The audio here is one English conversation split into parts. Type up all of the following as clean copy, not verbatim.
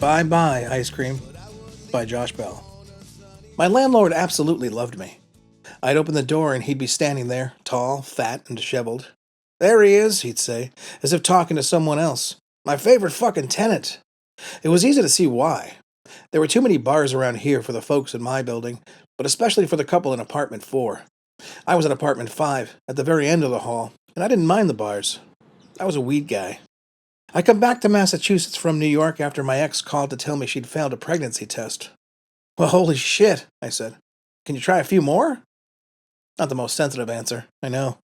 Bye-bye, Ice Cream by Josh Bell. My landlord absolutely loved me. I'd open the door and he'd be standing there, tall, fat, and disheveled. "There he is," he'd say, as if talking to someone else. "My favorite fucking tenant." It was easy to see why. There were too many bars around here for the folks in my building, but especially for the couple in apartment 4. I was in apartment 5, at the very end of the hall, and I didn't mind the bars. I was a weed guy. I come back to Massachusetts from New York after my ex called to tell me she'd failed a pregnancy test. "Well, holy shit," I said. "Can you try a few more?" Not the most sensitive answer, I know.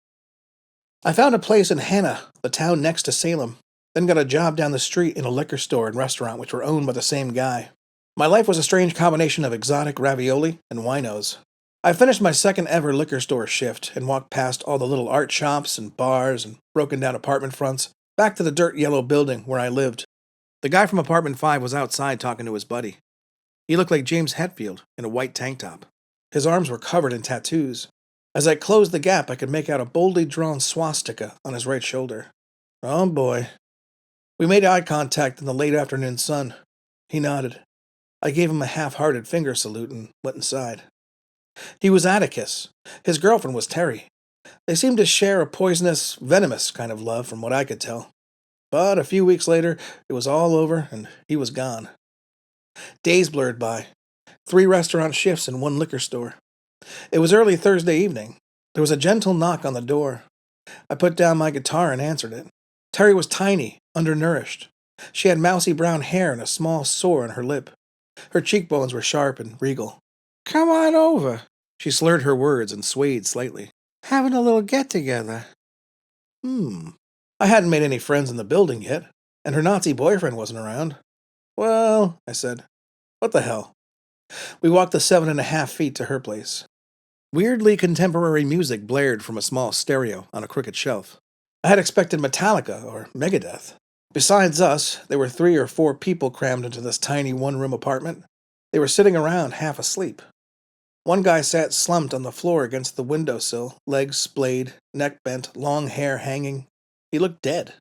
I found a place in Hannah, the town next to Salem, then got a job down the street in a liquor store and restaurant which were owned by the same guy. My life was a strange combination of exotic ravioli and winos. I finished my second ever liquor store shift and walked past all the little art shops and bars and broken down apartment fronts, back to the dirt yellow building where I lived. The guy from apartment 5 was outside talking to his buddy. He looked like James Hetfield in a white tank top. His arms were covered in tattoos. As I closed the gap, I could make out a boldly drawn swastika on his right shoulder. Oh boy. We made eye contact in the late afternoon sun. He nodded. I gave him a half-hearted finger salute and went inside. He was Atticus. His girlfriend was Terry. They seemed to share a poisonous, venomous kind of love from what I could tell. But a few weeks later, it was all over and he was gone. Days blurred by. 3 restaurant shifts and 1 liquor store. It was early Thursday evening. There was a gentle knock on the door. I put down my guitar and answered it. Terry was tiny, undernourished. She had mousy brown hair and a small sore on her lip. Her cheekbones were sharp and regal. "Come on over." She slurred her words and swayed slightly. "Having a little get-together." I hadn't made any friends in the building yet, and her Nazi boyfriend wasn't around. "Well," I said, "what the hell?" We walked the 7.5 feet to her place. Weirdly contemporary music blared from a small stereo on a crooked shelf. I had expected Metallica or Megadeth. Besides us, there were 3 or 4 people crammed into this tiny one-room apartment. They were sitting around, half asleep. One guy sat slumped on the floor against the windowsill, legs splayed, neck bent, long hair hanging. He looked dead.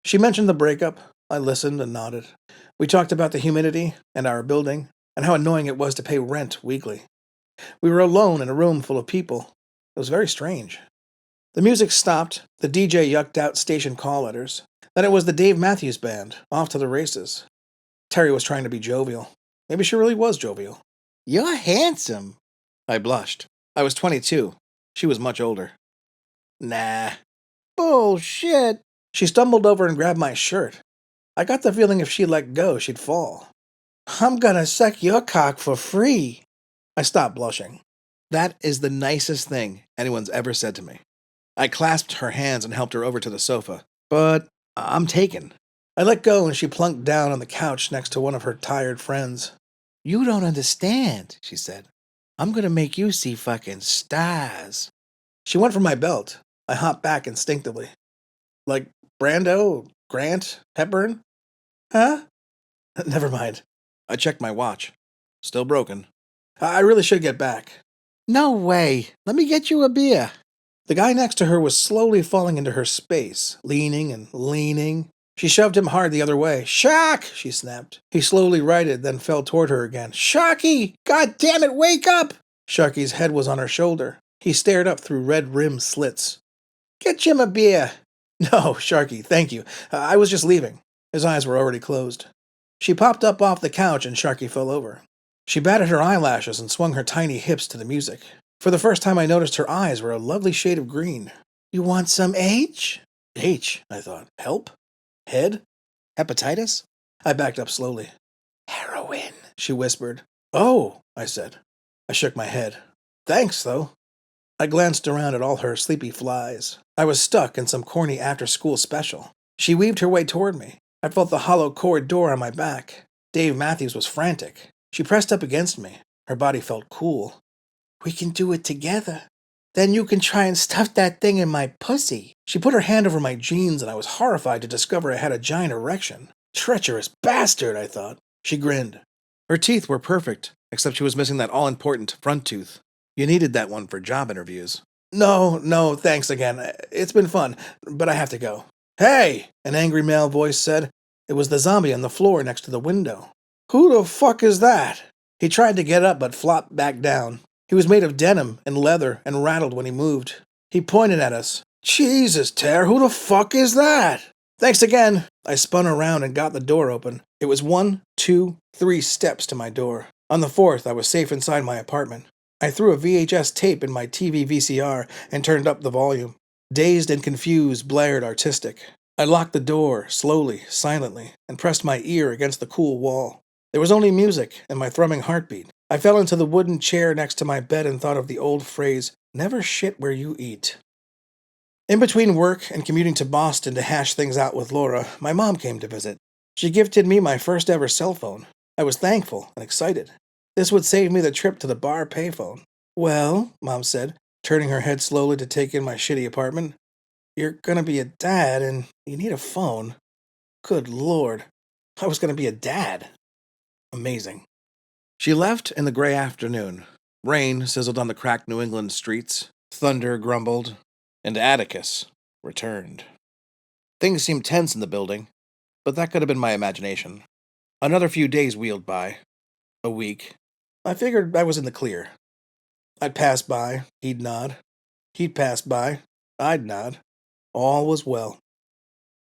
She mentioned the breakup. I listened and nodded. We talked about the humidity and our building, and how annoying it was to pay rent weekly. We were alone in a room full of people. It was very strange. The music stopped. The DJ yucked out station call letters. Then it was the Dave Matthews Band, off to the races. Terry was trying to be jovial. Maybe she really was jovial. "You're handsome." I blushed. I was 22. She was much older. "Nah." "Bullshit." She stumbled over and grabbed my shirt. I got the feeling if she let go, she'd fall. "I'm gonna suck your cock for free." I stopped blushing. That is the nicest thing anyone's ever said to me. I clasped her hands and helped her over to the sofa. But I'm taken. I let go and she plunked down on the couch next to one of her tired friends. "You don't understand," she said. "I'm gonna make you see fucking stars." She went for my belt. I hopped back instinctively. "Like Brando? Grant? Hepburn?" "Huh?" "Never mind." I checked my watch. Still broken. "I really should get back." "No way. Let me get you a beer." The guy next to her was slowly falling into her space, leaning and leaning. She shoved him hard the other way. "Shock!" she snapped. He slowly righted, then fell toward her again. "Sharky! God damn it, wake up!" Sharky's head was on her shoulder. He stared up through red-rimmed slits. "Get Jim a beer." "No, Sharky, thank you. I was just leaving." His eyes were already closed. She popped up off the couch and Sharky fell over. She batted her eyelashes and swung her tiny hips to the music. For the first time I noticed her eyes were a lovely shade of green. "You want some H?" H, I thought. Help? Head? Hepatitis? I backed up slowly. "Heroin," she whispered. "Oh," I said. I shook my head. "Thanks, though." I glanced around at all her sleepy flies. I was stuck in some corny after-school special. She weaved her way toward me. I felt the hollow cord door on my back. Dave Matthews was frantic. She pressed up against me. Her body felt cool. "We can do it together. Then you can try and stuff that thing in my pussy." She put her hand over my jeans and I was horrified to discover I had a giant erection. Treacherous bastard, I thought. She grinned. Her teeth were perfect, except she was missing that all-important front tooth. You needed that one for job interviews. No, thanks again. It's been fun, but I have to go." "Hey!" an angry male voice said. It was the zombie on the floor next to the window. Who the fuck is that? He tried to get up but flopped back down. He was made of denim and leather and rattled when he moved. He pointed at us. Jesus, Ter, who the fuck is that? Thanks again. I spun around and got the door open. It was 1, 2, 3 steps to my door. On the fourth, I was safe inside my apartment. I threw a VHS tape in my TV VCR and turned up the volume. Dazed and confused, blared artistic. I locked the door, slowly, silently, and pressed my ear against the cool wall. There was only music and my thrumming heartbeat. I fell into the wooden chair next to my bed and thought of the old phrase, never shit where you eat. In between work and commuting to Boston to hash things out with Laura, my mom came to visit. She gifted me my first ever cell phone. I was thankful and excited. This would save me the trip to the bar payphone. Well, Mom said, turning her head slowly to take in my shitty apartment, you're gonna be a dad and you need a phone. Good Lord, I was gonna be a dad. Amazing. She left in the gray afternoon. Rain sizzled on the cracked New England streets. Thunder grumbled. And Atticus returned. Things seemed tense in the building, but that could have been my imagination. Another few days wheeled by. A week. I figured I was in the clear. I'd pass by, he'd nod. He'd pass by, I'd nod. All was well.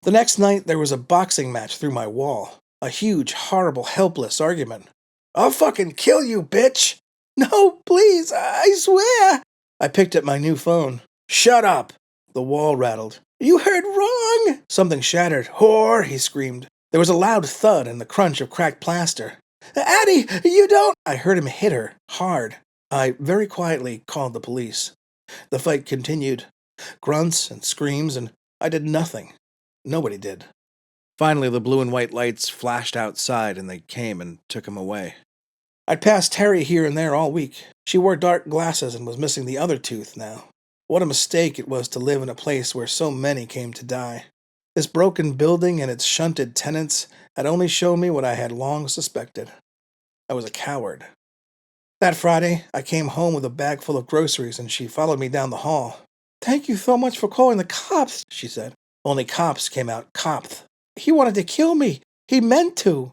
The next night there was a boxing match through my wall. A huge, horrible, helpless argument. I'll fucking kill you, bitch! No, please, I swear! I picked up my new phone. Shut up! The wall rattled. You heard wrong! Something shattered. Whore! He screamed. There was a loud thud and the crunch of cracked plaster. Addie, you don't! I heard him hit her, hard. I very quietly called the police. The fight continued. Grunts and screams, and I did nothing. Nobody did. Finally, the blue and white lights flashed outside and they came and took him away. I'd passed Terry here and there all week. She wore dark glasses and was missing the other tooth now. What a mistake it was to live in a place where so many came to die. This broken building and its shunted tenants had only shown me what I had long suspected. I was a coward. That Friday, I came home with a bag full of groceries and she followed me down the hall. Thank you so much for calling the cops, she said. Only cops came out copth. He wanted to kill me. He meant to.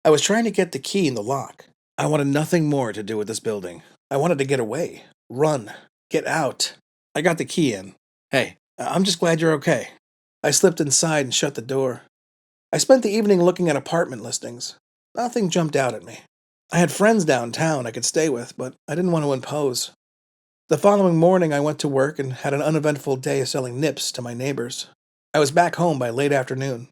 I was trying to get the key in the lock. I wanted nothing more to do with this building. I wanted to get away. Run. Get out. I got the key in. Hey, I'm just glad you're okay. I slipped inside and shut the door. I spent the evening looking at apartment listings. Nothing jumped out at me. I had friends downtown I could stay with, but I didn't want to impose. The following morning I went to work and had an uneventful day selling nips to my neighbors. I was back home by late afternoon.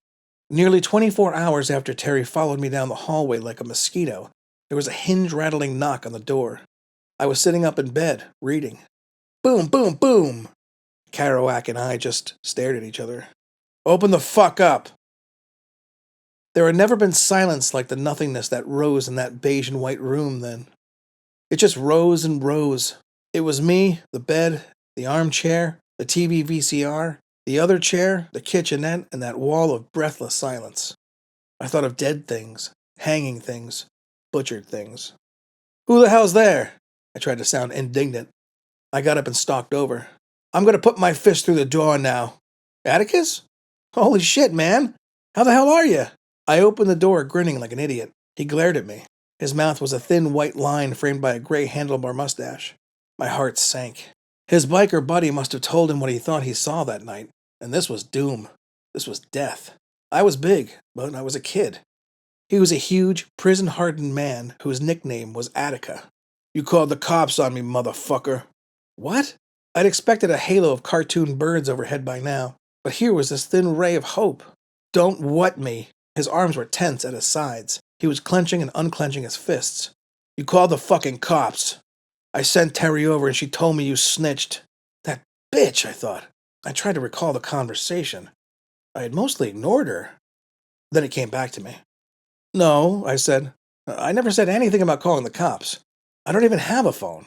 Nearly 24 hours after Terry followed me down the hallway like a mosquito, there was a hinge-rattling knock on the door. I was sitting up in bed, reading. Boom, boom, boom! Kerouac and I just stared at each other. Open the fuck up! There had never been silence like the nothingness that rose in that beige and white room then. It just rose and rose. It was me, the bed, the armchair, the TV VCR, the other chair, the kitchenette, and that wall of breathless silence. I thought of dead things, hanging things, butchered things. Who the hell's there? I tried to sound indignant. I got up and stalked over. I'm going to put my fist through the door now. Atticus? Holy shit, man. How the hell are you? I opened the door, grinning like an idiot. He glared at me. His mouth was a thin white line framed by a gray handlebar mustache. My heart sank. His biker buddy must have told him what he thought he saw that night. And this was doom. This was death. I was big, but I was a kid. He was a huge, prison-hardened man whose nickname was Attica. You called the cops on me, motherfucker. What? I'd expected a halo of cartoon birds overhead by now, but here was this thin ray of hope. Don't what me. His arms were tense at his sides. He was clenching and unclenching his fists. You called the fucking cops. I sent Terry over and she told me you snitched. That bitch, I thought. I tried to recall the conversation. I had mostly ignored her. Then it came back to me. No, I said. I never said anything about calling the cops. I don't even have a phone.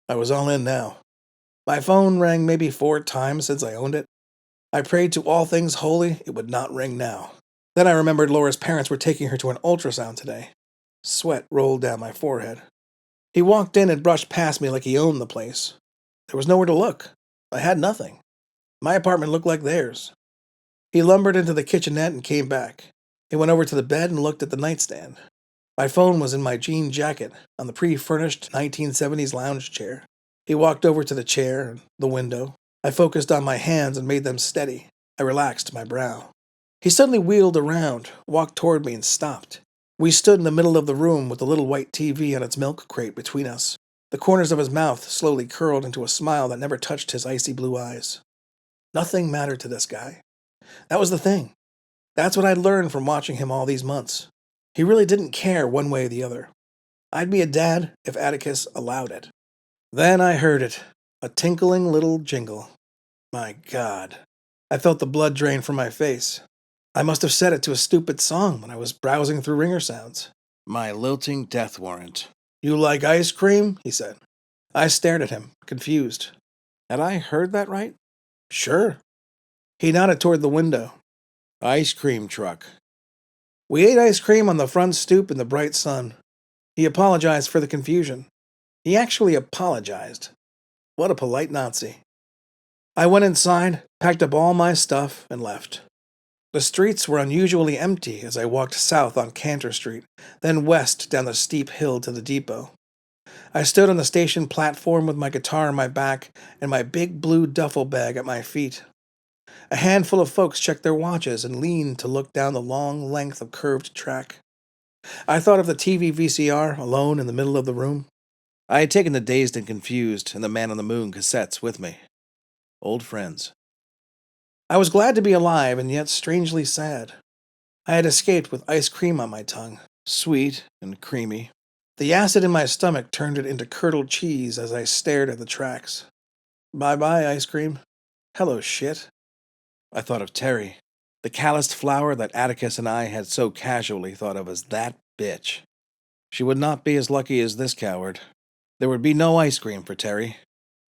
I was all in now. My phone rang maybe 4 times since I owned it. I prayed to all things holy it would not ring now. Then I remembered Laura's parents were taking her to an ultrasound today. Sweat rolled down my forehead. He walked in and brushed past me like he owned the place. There was nowhere to look. I had nothing. My apartment looked like theirs. He lumbered into the kitchenette and came back. He went over to the bed and looked at the nightstand. My phone was in my jean jacket on the pre-furnished 1970s lounge chair. He walked over to the chair and the window. I focused on my hands and made them steady. I relaxed my brow. He suddenly wheeled around, walked toward me, and stopped. We stood in the middle of the room with the little white TV and its milk crate between us. The corners of his mouth slowly curled into a smile that never touched his icy blue eyes. Nothing mattered to this guy. That was the thing. That's what I'd learned from watching him all these months. He really didn't care one way or the other. I'd be a dad if Atticus allowed it. Then I heard it, a tinkling little jingle. My God. I felt the blood drain from my face. I must have set it to a stupid song when I was browsing through ringer sounds. My lilting death warrant. You like ice cream? He said. I stared at him, confused. Had I heard that right? Sure. He nodded toward the window. Ice cream truck. We ate ice cream on the front stoop in the bright sun. He apologized for the confusion. He actually apologized. What a polite Nazi. I went inside, packed up all my stuff, and left. The streets were unusually empty as I walked south on Cantor Street, then west down the steep hill to the depot. I stood on the station platform with my guitar on my back and my big blue duffel bag at my feet. A handful of folks checked their watches and leaned to look down the long length of curved track. I thought of the TV VCR alone in the middle of the room. I had taken the Dazed and Confused and the Man on the Moon cassettes with me. Old friends. I was glad to be alive and yet strangely sad. I had escaped with ice cream on my tongue, sweet and creamy. The acid in my stomach turned it into curdled cheese as I stared at the tracks. Bye-bye, ice cream. Hello, shit. I thought of Terry, the calloused flower that Atticus and I had so casually thought of as that bitch. She would not be as lucky as this coward. There would be no ice cream for Terry.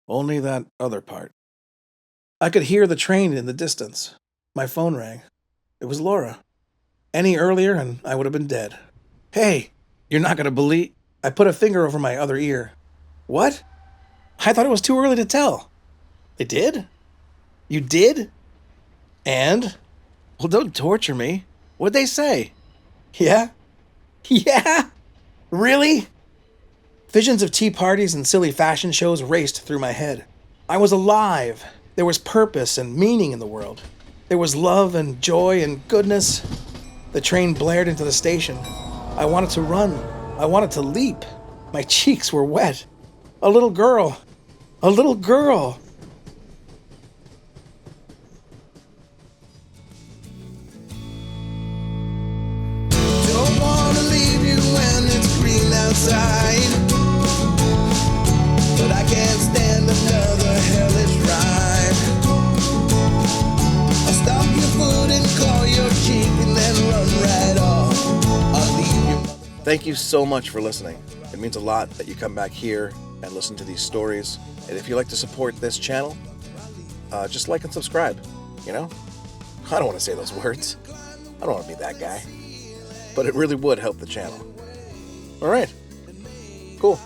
Only that other part. I could hear the train in the distance. My phone rang. It was Laura. Any earlier and I would have been dead. Hey, you're not going to believe... I put a finger over my other ear. What? I thought it was too early to tell. They did? You did? And? Well, don't torture me. What'd they say? Yeah? Yeah? Really? Visions of tea parties and silly fashion shows raced through my head. I was alive. There was purpose and meaning in the world. There was love and joy and goodness. The train blared into the station. I wanted to run. I wanted to leap. My cheeks were wet. A little girl. A little girl. Don't want to leave you when it's green outside, but I can't stand another hellish ride. I'll stomp your foot and claw your cheek and then run right off. I'll leave you. Thank you so much for listening. It means a lot that you come back here and listen to these stories. And if you like to support this channel, just like and subscribe, you know? I don't want to say those words. I don't want to be that guy. But it really would help the channel. All right. Cool.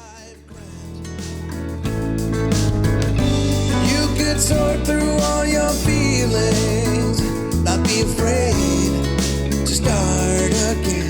You could sort through all your feelings, not be afraid to start again.